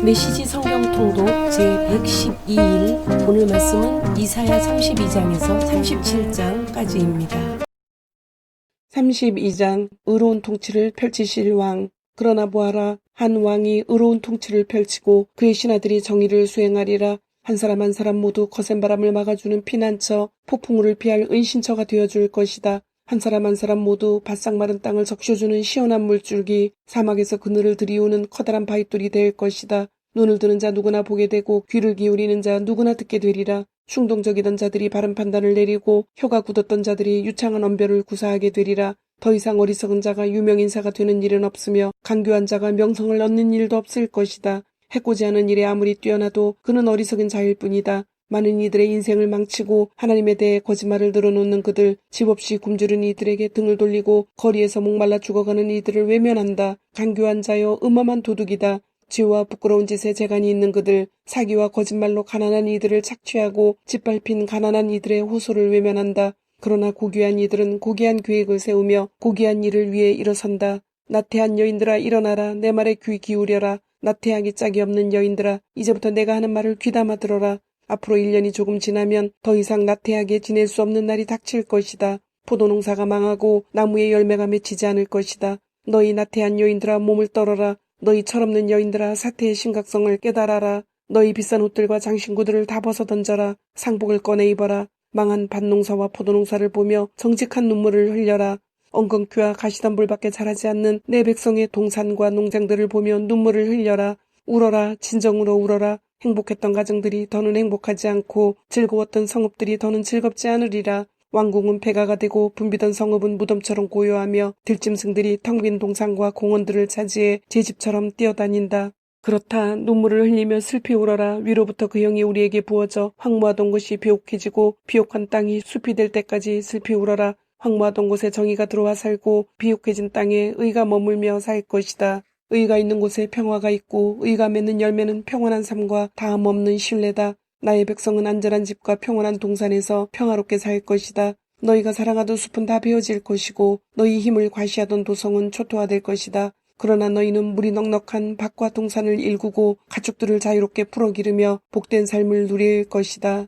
메시지 성경 통독 제112일. 오늘 말씀은 이사야 32장에서 37장까지입니다. 32장. 의로운 통치를 펼치실 왕. 그러나 보아라, 한 왕이 의로운 통치를 펼치고 그의 신하들이 정의를 수행하리라. 한 사람 한 사람 모두 거센 바람을 막아주는 피난처, 폭풍우를 피할 은신처가 되어줄 것이다. 한 사람 한 사람 모두 바싹 마른 땅을 적셔주는 시원한 물줄기, 사막에서 그늘을 들이우는 커다란 바위돌이 될 것이다. 눈을 드는 자 누구나 보게 되고 귀를 기울이는 자 누구나 듣게 되리라. 충동적이던 자들이 바른 판단을 내리고 혀가 굳었던 자들이 유창한 언변을 구사하게 되리라. 더 이상 어리석은 자가 유명인사가 되는 일은 없으며 간교한 자가 명성을 얻는 일도 없을 것이다. 해코지 하는 일에 아무리 뛰어나도 그는 어리석은 자일 뿐이다. 많은 이들의 인생을 망치고 하나님에 대해 거짓말을 늘어놓는 그들, 집 없이 굶주린 이들에게 등을 돌리고 거리에서 목말라 죽어가는 이들을 외면한다. 간교한 자여, 음험한 도둑이다. 죄와 부끄러운 짓에 재간이 있는 그들, 사기와 거짓말로 가난한 이들을 착취하고 짓밟힌 가난한 이들의 호소를 외면한다. 그러나 고귀한 이들은 고귀한 계획을 세우며 고귀한 일을 위해 일어선다. 나태한 여인들아, 일어나라. 내 말에 귀 기울여라. 나태하기 짝이 없는 여인들아, 이제부터 내가 하는 말을 귀담아 들어라. 앞으로 1년이 조금 지나면 더 이상 나태하게 지낼 수 없는 날이 닥칠 것이다. 포도농사가 망하고 나무에 열매가 맺히지 않을 것이다. 너희 나태한 여인들아, 몸을 떨어라. 너희 철없는 여인들아, 사태의 심각성을 깨달아라. 너희 비싼 옷들과 장신구들을 다 벗어던져라. 상복을 꺼내 입어라. 망한 밭농사와 포도농사를 보며 정직한 눈물을 흘려라. 엉겅퀴와 가시덤불밖에 자라지 않는 내 백성의 동산과 농장들을 보며 눈물을 흘려라. 울어라. 진정으로 울어라. 행복했던 가정들이 더는 행복하지 않고 즐거웠던 성읍들이 더는 즐겁지 않으리라. 왕궁은 폐가가 되고 붐비던 성읍은 무덤처럼 고요하며 들짐승들이 텅 빈 동산과 공원들을 차지해 제 집처럼 뛰어다닌다. 그렇다. 눈물을 흘리며 슬피 울어라. 위로부터 그 영이 우리에게 부어져 황무하던 곳이 비옥해지고 비옥한 땅이 숲이 될 때까지 슬피 울어라. 황무하던 곳에 정의가 들어와 살고 비옥해진 땅에 의가 머물며 살 것이다. 의가 있는 곳에 평화가 있고 의가 맺는 열매는 평온한 삶과 다함 없는 신뢰다. 나의 백성은 안전한 집과 평온한 동산에서 평화롭게 살 것이다. 너희가 사랑하던 숲은 다 베어질 것이고 너희 힘을 과시하던 도성은 초토화될 것이다. 그러나 너희는 물이 넉넉한 밭과 동산을 일구고 가축들을 자유롭게 풀어 기르며 복된 삶을 누릴 것이다.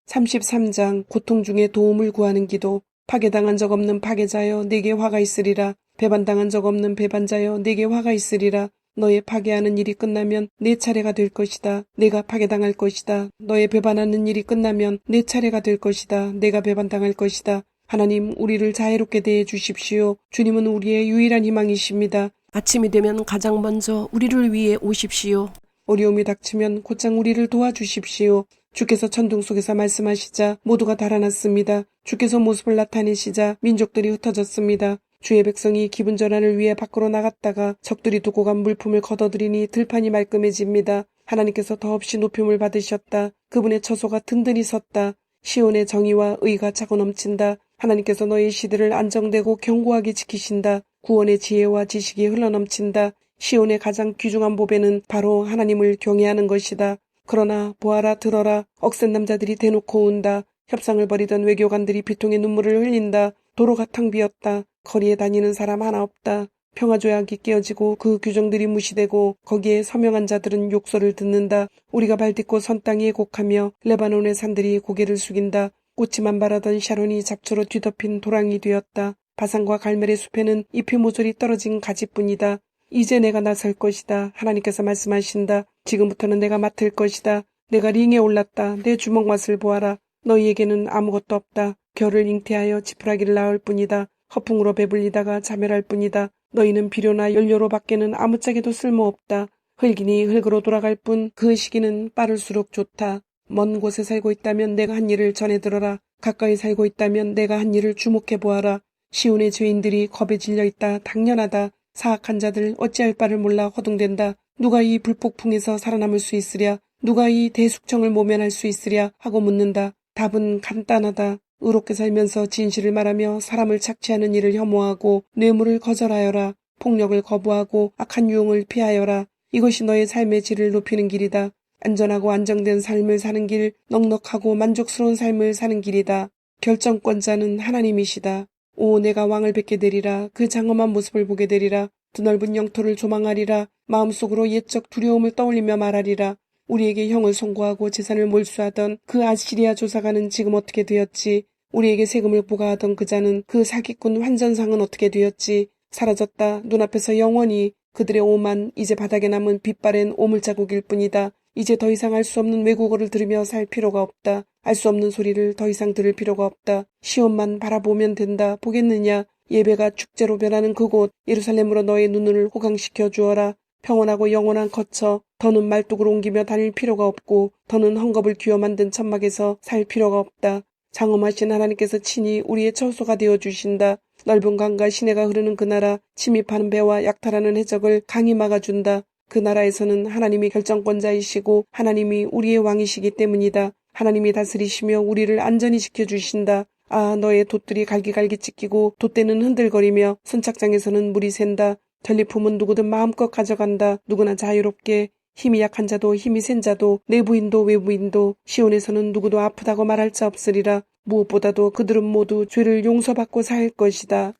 33장. 고통 중에 도움을 구하는 기도. 파괴당한 적 없는 파괴자여, 내게 화가 있으리라. 배반당한 적 없는 배반자여, 내게 화가 있으리라. 너의 파괴하는 일이 끝나면 내 차례가 될 것이다. 내가 파괴당할 것이다. 너의 배반하는 일이 끝나면 내 차례가 될 것이다. 내가 배반당할 것이다. 하나님, 우리를 자애롭게 대해 주십시오. 주님은 우리의 유일한 희망이십니다. 아침이 되면 가장 먼저 우리를 위해 오십시오. 어려움이 닥치면 곧장 우리를 도와주십시오. 주께서 천둥 속에서 말씀하시자 모두가 달아났습니다. 주께서 모습을 나타내시자 민족들이 흩어졌습니다. 주의 백성이 기분 전환을 위해 밖으로 나갔다가 적들이 두고 간 물품을 걷어들이니 들판이 말끔해집니다. 하나님께서 더없이 높임을 받으셨다. 그분의 처소가 든든히 섰다. 시온의 정의와 의가 차고 넘친다. 하나님께서 너희 시대를 안정되고 견고하게 지키신다. 구원의 지혜와 지식이 흘러넘친다. 시온의 가장 귀중한 보배는 바로 하나님을 경외하는 것이다. 그러나 보아라, 들어라. 억센 남자들이 대놓고 운다. 협상을 벌이던 외교관들이 비통의 눈물을 흘린다. 도로가 텅 비었다. 거리에 다니는 사람 하나 없다. 평화조약이 깨어지고 그 규정들이 무시되고 거기에 서명한 자들은 욕설을 듣는다. 우리가 발딛고 선 땅에 곡하며 레바논의 산들이 고개를 숙인다. 꽃이만 바라던 샤론이 잡초로 뒤덮인 도랑이 되었다. 바산과 갈멜의 숲에는 잎이 모조리 떨어진 가지뿐이다. 이제 내가 나설 것이다. 하나님께서 말씀하신다. 지금부터는 내가 맡을 것이다. 내가 링에 올랐다. 내 주먹맛을 보아라. 너희에게는 아무것도 없다. 겨를 잉태하여 지푸라기를 낳을 뿐이다. 허풍으로 배불리다가 자멸할 뿐이다. 너희는 비료나 연료로 밖에는 아무짝에도 쓸모없다. 흙이니 흙으로 돌아갈 뿐 그 시기는 빠를수록 좋다. 먼 곳에 살고 있다면 내가 한 일을 전해 들어라. 가까이 살고 있다면 내가 한 일을 주목해 보아라. 시온의 죄인들이 겁에 질려 있다. 당연하다. 사악한 자들 어찌할 바를 몰라 허둥댄다. 누가 이 불폭풍에서 살아남을 수 있으랴? 누가 이 대숙청을 모면할 수 있으랴? 하고 묻는다. 답은 간단하다. 의롭게 살면서 진실을 말하며 사람을 착취하는 일을 혐오하고 뇌물을 거절하여라. 폭력을 거부하고 악한 유흥을 피하여라. 이것이 너의 삶의 질을 높이는 길이다. 안전하고 안정된 삶을 사는 길, 넉넉하고 만족스러운 삶을 사는 길이다. 결정권자는 하나님이시다. 오, 내가 왕을 뵙게 되리라. 그 장엄한 모습을 보게 되리라. 드넓은 영토를 조망하리라. 마음속으로 옛적 두려움을 떠올리며 말하리라. 우리에게 형을 송고하고 재산을 몰수하던 그 아시리아 조사관은 지금 어떻게 되었지? 우리에게 세금을 부과하던 그 자는 그 사기꾼 환전상은 어떻게 되었지? 사라졌다. 눈앞에서 영원히. 그들의 오만 이제 바닥에 남은 빛바랜 오물자국일 뿐이다. 이제 더 이상 알 수 없는 외국어를 들으며 살 필요가 없다. 알 수 없는 소리를 더 이상 들을 필요가 없다. 시온만 바라보면 된다. 보겠느냐? 예배가 축제로 변하는 그곳 예루살렘으로 너의 눈을 호강시켜 주어라. 평온하고 영원한 거처. 더는 말뚝을 옮기며 다닐 필요가 없고 더는 헝겊을 귀어 만든 천막에서 살 필요가 없다. 장엄하신 하나님께서 친히 우리의 처소가 되어 주신다. 넓은 강과 시내가 흐르는 그 나라, 침입하는 배와 약탈하는 해적을 강이 막아준다. 그 나라에서는 하나님이 결정권자이시고 하나님이 우리의 왕이시기 때문이다. 하나님이 다스리시며 우리를 안전히 지켜주신다. 아, 너의 돛들이 갈기갈기 찢기고 돛대는 흔들거리며 선착장에서는 물이 샌다. 전리품은 누구든 마음껏 가져간다. 누구나 자유롭게. 힘이 약한 자도 힘이 센 자도 내부인도 외부인도 시온에서는 누구도 아프다고 말할 자 없으리라. 무엇보다도 그들은 모두 죄를 용서받고 살 것이다.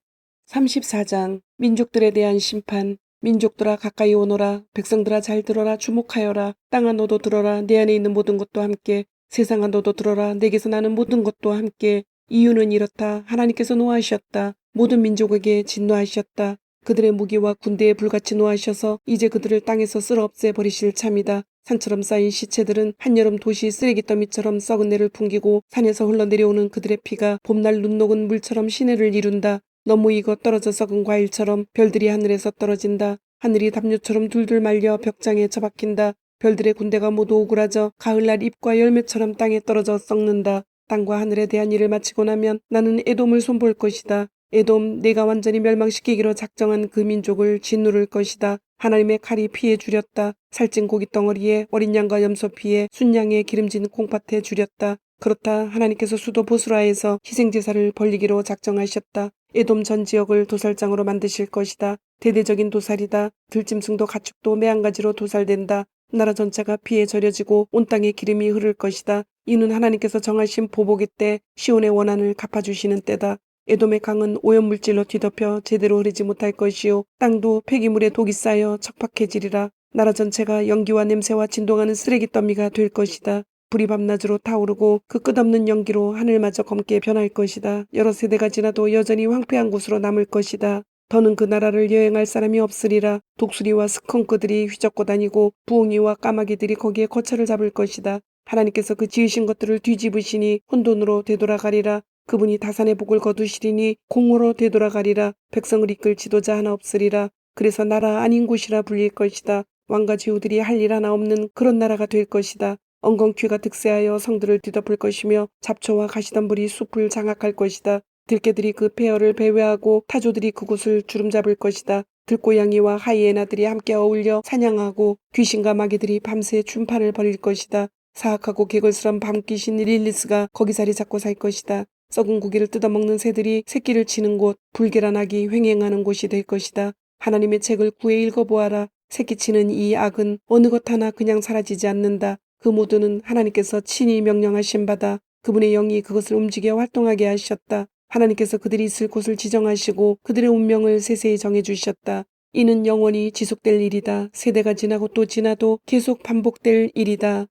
34장 민족들에 대한 심판. 민족들아 가까이 오너라. 백성들아 잘 들어라. 주목하여라. 땅아 너도 들어라. 내 안에 있는 모든 것도 함께. 세상아 너도 들어라. 내게서 나는 모든 것도 함께. 이유는 이렇다. 하나님께서 노하셨다. 모든 민족에게 진노하셨다. 그들의 무기와 군대에 불같이 노하셔서 이제 그들을 땅에서 쓸어 없애 버리실 참이다. 산처럼 쌓인 시체들은 한여름 도시 쓰레기 더미처럼 썩은 내를 풍기고 산에서 흘러내려오는 그들의 피가 봄날 눈 녹은 물처럼 시내를 이룬다. 너무 익어 떨어져 썩은 과일처럼 별들이 하늘에서 떨어진다. 하늘이 담요처럼 둘둘 말려 벽장에 처박힌다. 별들의 군대가 모두 오그라져 가을날 잎과 열매처럼 땅에 떨어져 썩는다. 땅과 하늘에 대한 일을 마치고 나면 나는 에돔을 손볼 것이다. 에돔, 내가 완전히 멸망시키기로 작정한 그 민족을 짓누를 것이다. 하나님의 칼이 피에 주렸다. 살찐 고깃덩어리에 어린 양과 염소 피에 순양의 기름진 콩팥에 주렸다. 그렇다. 하나님께서 수도 보스라에서 희생제사를 벌리기로 작정하셨다. 에돔 전 지역을 도살장으로 만드실 것이다. 대대적인 도살이다. 들짐승도 가축도 매한가지로 도살된다. 나라 전체가 피에 절여지고 온 땅에 기름이 흐를 것이다. 이는 하나님께서 정하신 보복의 때 시온의 원한을 갚아주시는 때다. 에돔의 강은 오염물질로 뒤덮여 제대로 흐르지 못할 것이요 땅도 폐기물에 독이 쌓여 척박해지리라. 나라 전체가 연기와 냄새와 진동하는 쓰레기 더미가 될 것이다. 불이 밤낮으로 타오르고 그 끝없는 연기로 하늘마저 검게 변할 것이다. 여러 세대가 지나도 여전히 황폐한 곳으로 남을 것이다. 더는 그 나라를 여행할 사람이 없으리라. 독수리와 스컹크들이 휘젓고 다니고 부엉이와 까마귀들이 거기에 거처를 잡을 것이다. 하나님께서 그 지으신 것들을 뒤집으시니 혼돈으로 되돌아가리라. 그분이 다산의 복을 거두시리니 공허로 되돌아가리라. 백성을 이끌 지도자 하나 없으리라. 그래서 나라 아닌 곳이라 불릴 것이다. 왕과 제후들이 할 일 하나 없는 그런 나라가 될 것이다. 엉겅퀴가 득세하여 성들을 뒤덮을 것이며 잡초와 가시덤불이 숲을 장악할 것이다. 들개들이 그 폐허를 배회하고 타조들이 그곳을 주름잡을 것이다. 들고양이와 하이에나들이 함께 어울려 사냥하고 귀신과 마귀들이 밤새 춤판을 벌일 것이다. 사악하고 개걸스런 밤귀신 릴리스가 거기 자리 잡고 살 것이다. 썩은 고기를 뜯어먹는 새들이 새끼를 치는 곳, 불결한 악이 횡행하는 곳이 될 것이다. 하나님의 책을 구해 읽어보아라. 새끼치는 이 악은 어느 것 하나 그냥 사라지지 않는다. 그 모두는 하나님께서 친히 명령하신 바다. 그분의 영이 그것을 움직여 활동하게 하셨다. 하나님께서 그들이 있을 곳을 지정하시고 그들의 운명을 세세히 정해주셨다. 이는 영원히 지속될 일이다. 세대가 지나고 또 지나도 계속 반복될 일이다.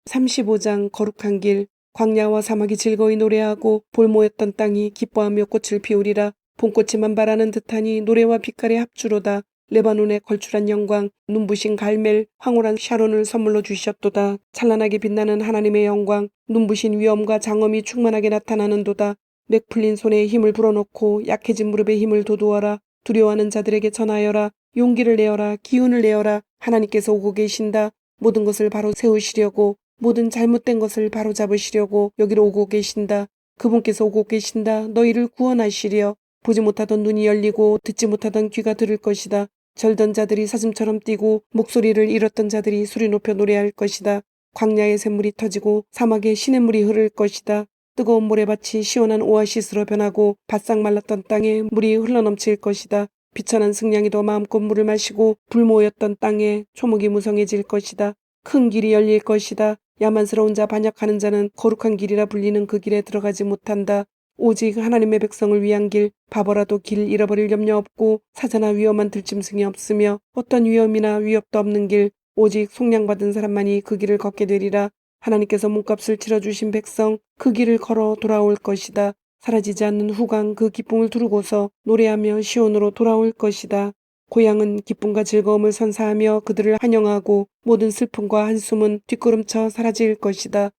35장 거룩한 길. 광야와 사막이 즐거이 노래하고 볼 모였던 땅이 기뻐하며 꽃을 피우리라. 봄꽃이 만발하는 듯하니 노래와 빛깔의 합주로다. 레바논의 걸출한 영광, 눈부신 갈멜, 황홀한 샤론을 선물로 주셨도다. 찬란하게 빛나는 하나님의 영광, 눈부신 위엄과 장엄이 충만하게 나타나는도다. 맥 풀린 손에 힘을 불어넣고 약해진 무릎에 힘을 돋우어라. 두려워하는 자들에게 전하여라. 용기를 내어라. 기운을 내어라. 하나님께서 오고 계신다. 모든 것을 바로 세우시려고, 모든 잘못된 것을 바로 잡으시려고 여기로 오고 계신다. 그분께서 오고 계신다. 너희를 구원하시려. 보지 못하던 눈이 열리고 듣지 못하던 귀가 들을 것이다. 절던 자들이 사슴처럼 뛰고 목소리를 잃었던 자들이 소리 높여 노래할 것이다. 광야의 샘물이 터지고 사막에 시냇물이 흐를 것이다. 뜨거운 모래밭이 시원한 오아시스로 변하고 바싹 말랐던 땅에 물이 흘러넘칠 것이다. 비천한 승냥이도 마음껏 물을 마시고 불모였던 땅에 초목이 무성해질 것이다. 큰 길이 열릴 것이다. 야만스러운 자 반역하는 자는 거룩한 길이라 불리는 그 길에 들어가지 못한다. 오직 하나님의 백성을 위한 길, 바보라도 길 잃어버릴 염려 없고 사자나 위험한 들짐승이 없으며 어떤 위험이나 위협도 없는 길, 오직 속량받은 사람만이 그 길을 걷게 되리라. 하나님께서 몸값을 치러주신 백성, 그 길을 걸어 돌아올 것이다. 사라지지 않는 후광 그 기쁨을 두르고서 노래하며 시온으로 돌아올 것이다. 고향은 기쁨과 즐거움을 선사하며 그들을 환영하고 모든 슬픔과 한숨은 뒷걸음쳐 사라질 것이다.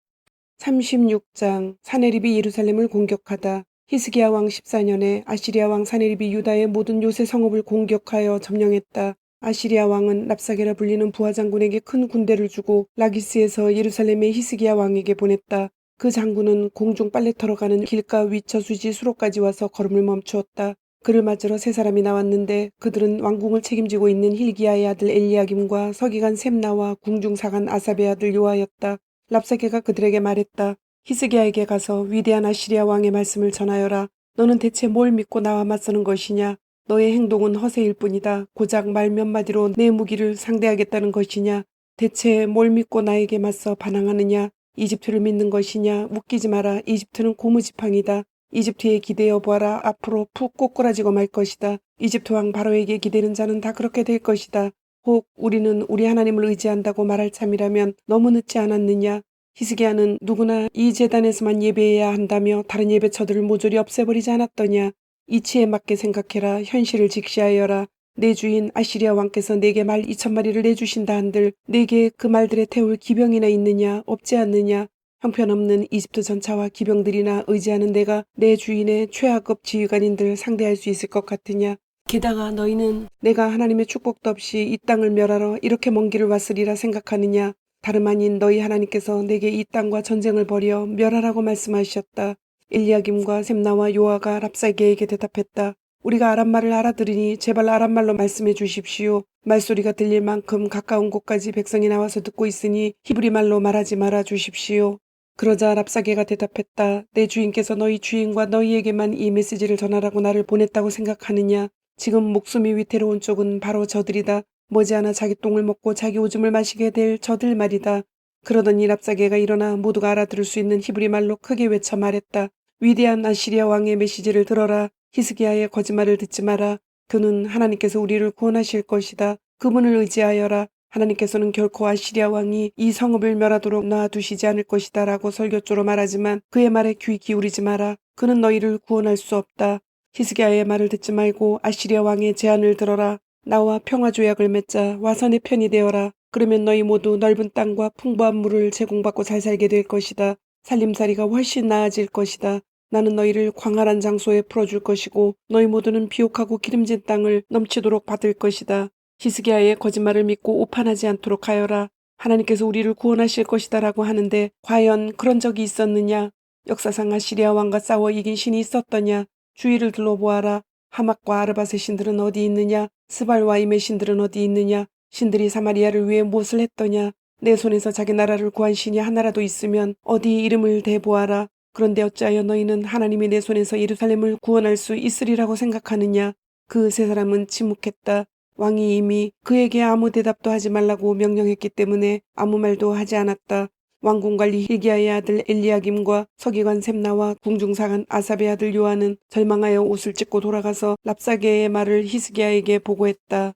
36장 사네립이 예루살렘을 공격하다. 히스기야 왕 14년에 아시리아 왕 사네립이 유다의 모든 요새 성읍을 공격하여 점령했다. 아시리아 왕은 랍사게라 불리는 부하 장군에게 큰 군대를 주고 라기스에서 예루살렘의 히스기야 왕에게 보냈다. 그 장군은 공중 빨래터러 가는 길가 위 저수지 수로까지 와서 걸음을 멈추었다. 그를 맞으러 세 사람이 나왔는데 그들은 왕궁을 책임지고 있는 힐기야의 아들 엘리야김과 서기관 셈나와 궁중사관 아삽의 아들 요아였다. 랍사게가 그들에게 말했다. 히스기야에게 가서 위대한 아시리아 왕의 말씀을 전하여라. 너는 대체 뭘 믿고 나와 맞서는 것이냐? 너의 행동은 허세일 뿐이다. 고작 말 몇 마디로 내 무기를 상대하겠다는 것이냐? 대체 뭘 믿고 나에게 맞서 반항하느냐? 이집트를 믿는 것이냐? 웃기지 마라. 이집트는 고무지팡이다. 이집트에 기대어 보아라. 앞으로 푹 꼬꾸라지고 말 것이다. 이집트 왕 바로에게 기대는 자는 다 그렇게 될 것이다. 혹 우리는 우리 하나님을 의지한다고 말할 참이라면 너무 늦지 않았느냐? 히스기야는 누구나 이 제단에서만 예배해야 한다며 다른 예배처들을 모조리 없애버리지 않았더냐? 이치에 맞게 생각해라. 현실을 직시하여라. 내 주인 아시리아 왕께서 내게 말 2,000마리를 내주신다 한들 내게 그 말들에 태울 기병이나 있느냐? 없지 않느냐? 형편없는 이집트 전차와 기병들이나 의지하는 내가 내 주인의 최하급 지휘관인들 상대할 수 있을 것 같으냐? 게다가 너희는 내가 하나님의 축복도 없이 이 땅을 멸하러 이렇게 먼 길을 왔으리라 생각하느냐? 다름 아닌 너희 하나님께서 내게 이 땅과 전쟁을 벌여 멸하라고 말씀하셨다. 엘리야김과 셈나와 요아가 랍사게에게 대답했다. 우리가 아람말을 알아들으니 제발 아람말로 말씀해 주십시오. 말소리가 들릴 만큼 가까운 곳까지 백성이 나와서 듣고 있으니 히브리말로 말하지 말아 주십시오. 그러자 랍사게가 대답했다. 내 주인께서 너희 주인과 너희에게만 이 메시지를 전하라고 나를 보냈다고 생각하느냐? 지금 목숨이 위태로운 쪽은 바로 저들이다. 머지않아 자기 똥을 먹고 자기 오줌을 마시게 될 저들 말이다. 그러더니 랍사게가 일어나 모두가 알아들을 수 있는 히브리 말로 크게 외쳐 말했다. 위대한 아시리아 왕의 메시지를 들어라. 히스기야의 거짓말을 듣지 마라. 그는 하나님께서 우리를 구원하실 것이다. 그분을 의지하여라. 하나님께서는 결코 아시리아 왕이 이 성읍을 멸하도록 놔두시지 않을 것이다 라고 설교조로 말하지만 그의 말에 귀 기울이지 마라. 그는 너희를 구원할 수 없다. 히스기야의 말을 듣지 말고 아시리아 왕의 제안을 들어라. 나와 평화조약을 맺자. 와서 내 편이 되어라. 그러면 너희 모두 넓은 땅과 풍부한 물을 제공받고 잘 살게 될 것이다. 살림살이가 훨씬 나아질 것이다. 나는 너희를 광활한 장소에 풀어줄 것이고 너희 모두는 비옥하고 기름진 땅을 넘치도록 받을 것이다. 히스기야의 거짓말을 믿고 오판하지 않도록 하여라. 하나님께서 우리를 구원하실 것이다 라고 하는데 과연 그런 적이 있었느냐? 역사상 아시리아 왕과 싸워 이긴 신이 있었더냐? 주위를 둘러보아라. 하맛과 아르밧의 신들은 어디 있느냐? 스발와임의 신들은 어디 있느냐? 신들이 사마리아를 위해 무엇을 했더냐? 내 손에서 자기 나라를 구한 신이 하나라도 있으면 어디 이름을 대보아라. 그런데 어찌하여 너희는 하나님이 내 손에서 예루살렘을 구원할 수 있으리라고 생각하느냐? 그 세 사람은 침묵했다. 왕이 이미 그에게 아무 대답도 하지 말라고 명령했기 때문에 아무 말도 하지 않았다. 왕궁관리 힐기야의 아들 엘리야김과 서기관 셈나와 궁중사관 아삽의 아들 요한은 절망하여 옷을 찢고 돌아가서 랍사게의 말을 히스기야에게 보고했다.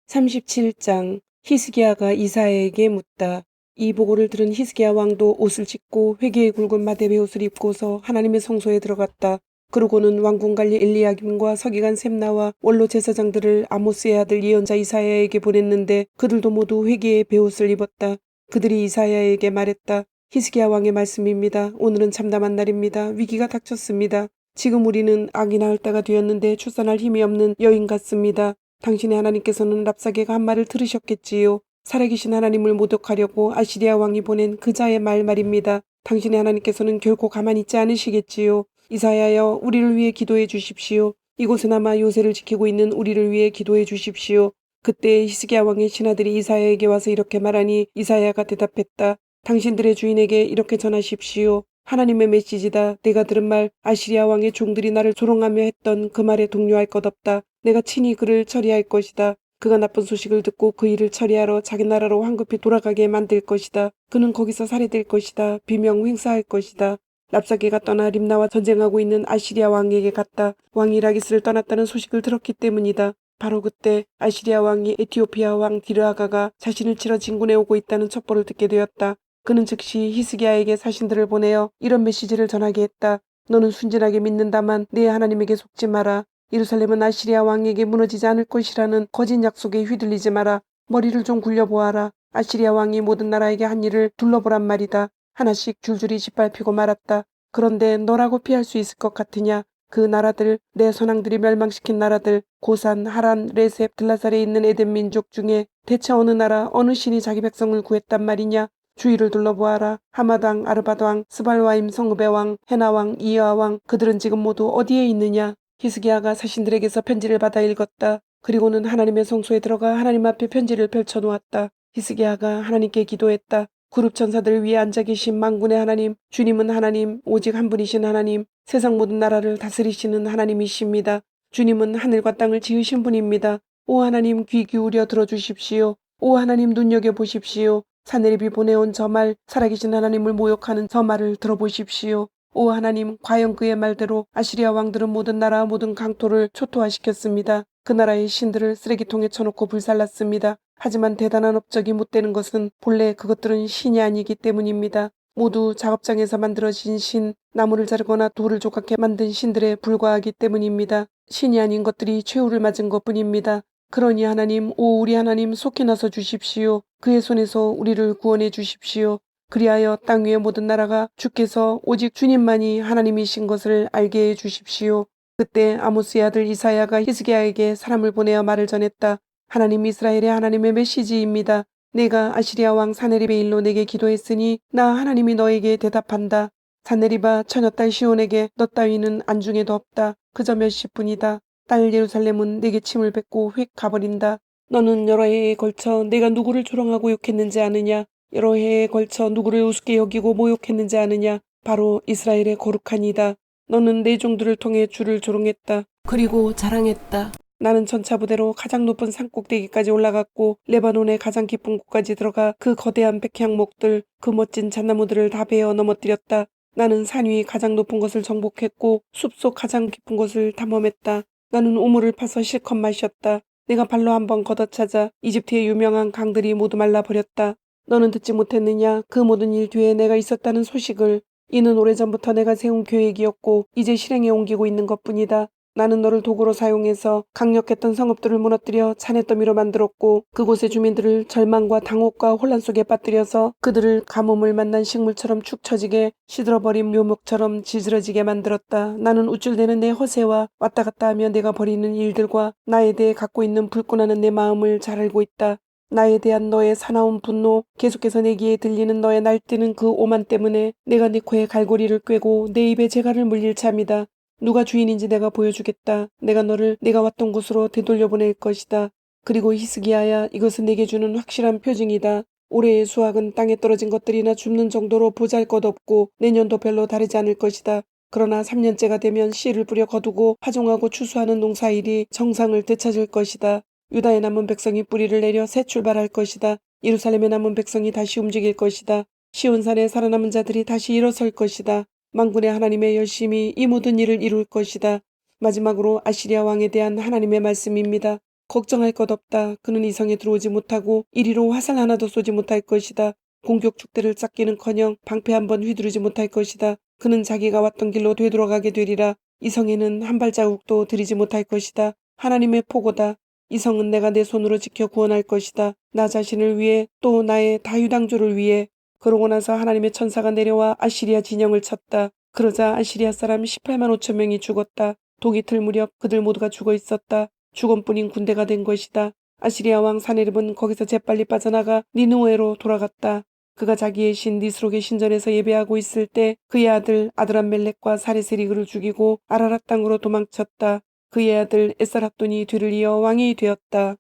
37장 히스기야가 이사야에게 묻다. 이 보고를 들은 히스기야 왕도 옷을 찢고 회개의 굵은 마대베 옷을 입고서 하나님의 성소에 들어갔다. 그러고는 왕궁관리 엘리야김과 서기관 셈나와 원로 제사장들을 아모스의 아들 예언자 이사야에게 보냈는데 그들도 모두 회개의 베옷을 입었다. 그들이 이사야에게 말했다. 히스기야 왕의 말씀입니다. 오늘은 참담한 날입니다. 위기가 닥쳤습니다. 지금 우리는 아기 낳을 때가 되었는데 출산할 힘이 없는 여인 같습니다. 당신의 하나님께서는 랍사게가 한 말을 들으셨겠지요. 살아계신 하나님을 모독하려고 아시리아 왕이 보낸 그자의 말입니다. 당신의 하나님께서는 결코 가만히 있지 않으시겠지요. 이사야여, 우리를 위해 기도해 주십시오. 이곳에나마 요새를 지키고 있는 우리를 위해 기도해 주십시오. 그때 히스기야 왕의 신하들이 이사야에게 와서 이렇게 말하니 이사야가 대답했다. 당신들의 주인에게 이렇게 전하십시오. 하나님의 메시지다. 내가 들은 말, 아시리아 왕의 종들이 나를 조롱하며 했던 그 말에 동요할 것 없다. 내가 친히 그를 처리할 것이다. 그가 나쁜 소식을 듣고 그 일을 처리하러 자기 나라로 황급히 돌아가게 만들 것이다. 그는 거기서 살해될 것이다. 비명 횡사할 것이다. 랍사게가 떠나 림나와 전쟁하고 있는 아시리아 왕에게 갔다. 왕이 라기스를 떠났다는 소식을 들었기 때문이다. 바로 그때 아시리아 왕이 에티오피아 왕 디르아가가 자신을 치러 진군해 오고 있다는 첩보를 듣게 되었다. 그는 즉시 히스기야에게 사신들을 보내어 이런 메시지를 전하게 했다. 너는 순진하게 믿는다만 내 하나님에게 속지 마라. 예루살렘은 아시리아 왕에게 무너지지 않을 것이라는 거짓 약속에 휘둘리지 마라. 머리를 좀 굴려보아라. 아시리아 왕이 모든 나라에게 한 일을 둘러보란 말이다. 하나씩 줄줄이 짓밟히고 말았다. 그런데 너라고 피할 수 있을 것 같으냐? 그 나라들, 내 선왕들이 멸망시킨 나라들, 고산, 하란, 레셉, 들라살에 있는 에덴 민족 중에 대체 어느 나라, 어느 신이 자기 백성을 구했단 말이냐? 주위를 둘러보아라. 하마당, 아르바왕, 스발와임, 성읍의 왕, 헤나왕, 이여왕, 그들은 지금 모두 어디에 있느냐? 히스기야가 사신들에게서 편지를 받아 읽었다. 그리고는 하나님의 성소에 들어가 하나님 앞에 편지를 펼쳐놓았다. 히스기야가 하나님께 기도했다. 그룹 천사들 위에 앉아 계신 만군의 하나님, 주님은 하나님, 오직 한 분이신 하나님, 세상 모든 나라를 다스리시는 하나님이십니다. 주님은 하늘과 땅을 지으신 분입니다. 오 하나님 귀 기울여 들어주십시오. 오 하나님 눈여겨보십시오. 사내립이 보내온 저 말, 살아계신 하나님을 모욕하는 저 말을 들어보십시오. 오 하나님, 과연 그의 말대로 아시리아 왕들은 모든 나라 모든 강토를 초토화시켰습니다. 그 나라의 신들을 쓰레기통에 쳐놓고 불살랐습니다. 하지만 대단한 업적이 못되는 것은 본래 그것들은 신이 아니기 때문입니다. 모두 작업장에서 만들어진 신, 나무를 자르거나 돌을 조각해 만든 신들에 불과하기 때문입니다. 신이 아닌 것들이 최후를 맞은 것뿐입니다. 그러니 하나님, 오 우리 하나님 속히 나서 주십시오. 그의 손에서 우리를 구원해 주십시오. 그리하여 땅 위의 모든 나라가 주께서 오직 주님만이 하나님이신 것을 알게 해 주십시오. 그때 아모스의 아들 이사야가 히스기야에게 사람을 보내어 말을 전했다. 하나님 이스라엘의 하나님의 메시지입니다. 내가 아시리아 왕 사네립의 일로 내게 기도했으니 나 하나님이 너에게 대답한다. 사네립아 처녀딸 시온에게 너 따위는 안중에도 없다. 그저 몇십뿐이다. 딸 예루살렘은 내게 침을 뱉고 휙 가버린다. 너는 여러 해에 걸쳐 내가 누구를 조롱하고 욕했는지 아느냐? 여러 해에 걸쳐 누구를 우습게 여기고 모욕했는지 아느냐? 바로 이스라엘의 거룩한 이다. 너는 내 종들을 통해 주를 조롱했다. 그리고 자랑했다. 나는 전차부대로 가장 높은 산꼭대기까지 올라갔고 레바논의 가장 깊은 곳까지 들어가 그 거대한 백향목들, 그 멋진 잣나무들을 다 베어 넘어뜨렸다. 나는 산 위 가장 높은 곳을 정복했고 숲속 가장 깊은 곳을 탐험했다. 나는 우물을 파서 실컷 마셨다. 내가 발로 한번 걷어차자 이집트의 유명한 강들이 모두 말라버렸다. 너는 듣지 못했느냐? 그 모든 일 뒤에 내가 있었다는 소식을. 이는 오래전부터 내가 세운 계획이었고 이제 실행에 옮기고 있는 것뿐이다. 나는 너를 도구로 사용해서 강력했던 성읍들을 무너뜨려 잔해더미로 만들었고 그곳의 주민들을 절망과 당혹과 혼란 속에 빠뜨려서 그들을 가뭄을 만난 식물처럼 축 처지게 시들어버린 묘목처럼 지저러지게 만들었다. 나는 우쭐대는 내 허세와 왔다 갔다 하며 내가 벌이는 일들과 나에 대해 갖고 있는 불끈하는 내 마음을 잘 알고 있다. 나에 대한 너의 사나운 분노, 계속해서 내 귀에 들리는 너의 날뛰는 그 오만 때문에 내가 네 코에 갈고리를 꿰고 내 입에 재갈을 물릴 참이다. 누가 주인인지 내가 보여주겠다. 내가 너를 내가 왔던 곳으로 되돌려 보낼 것이다. 그리고 히스기야야, 이것은 내게 주는 확실한 표징이다. 올해의 수확은 땅에 떨어진 것들이나 줍는 정도로 보잘것없고 내년도 별로 다르지 않을 것이다. 그러나 3년째가 되면 씨를 뿌려 거두고 파종하고 추수하는 농사일이 정상을 되찾을 것이다. 유다의 남은 백성이 뿌리를 내려 새 출발할 것이다. 예루살렘의 남은 백성이 다시 움직일 것이다. 시온산에 살아남은 자들이 다시 일어설 것이다. 만군의 하나님의 열심히 이 모든 일을 이룰 것이다. 마지막으로 아시리아 왕에 대한 하나님의 말씀입니다. 걱정할 것 없다. 그는 이성에 들어오지 못하고 이리로 화살 하나도 쏘지 못할 것이다. 공격 축대를 쌓기는커녕 방패 한 번 휘두르지 못할 것이다. 그는 자기가 왔던 길로 되돌아가게 되리라. 이성에는 한 발자국도 들이지 못할 것이다. 하나님의 포고다. 이성은 내가 내 손으로 지켜 구원할 것이다. 나 자신을 위해 또 나의 다유당조를 위해. 그러고 나서 하나님의 천사가 내려와 아시리아 진영을 쳤다. 그러자 아시리아 사람 18만 5천 명이 죽었다. 독이 틀 무렵 그들 모두가 죽어 있었다. 죽음뿐인 군대가 된 것이다. 아시리아 왕 사네립은 거기서 재빨리 빠져나가 니느웨로 돌아갔다. 그가 자기의 신 니스록의 신전에서 예배하고 있을 때 그의 아들 아드람멜렉과 사레세리그를 죽이고 아라랏 땅으로 도망쳤다. 그의 아들 에사랍돈이 뒤를 이어 왕이 되었다.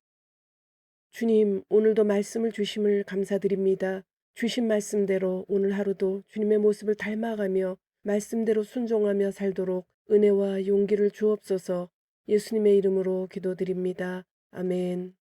주님, 오늘도 말씀을 주심을 감사드립니다. 주신 말씀대로 오늘 하루도 주님의 모습을 닮아가며 말씀대로 순종하며 살도록 은혜와 용기를 주옵소서. 예수님의 이름으로 기도드립니다. 아멘.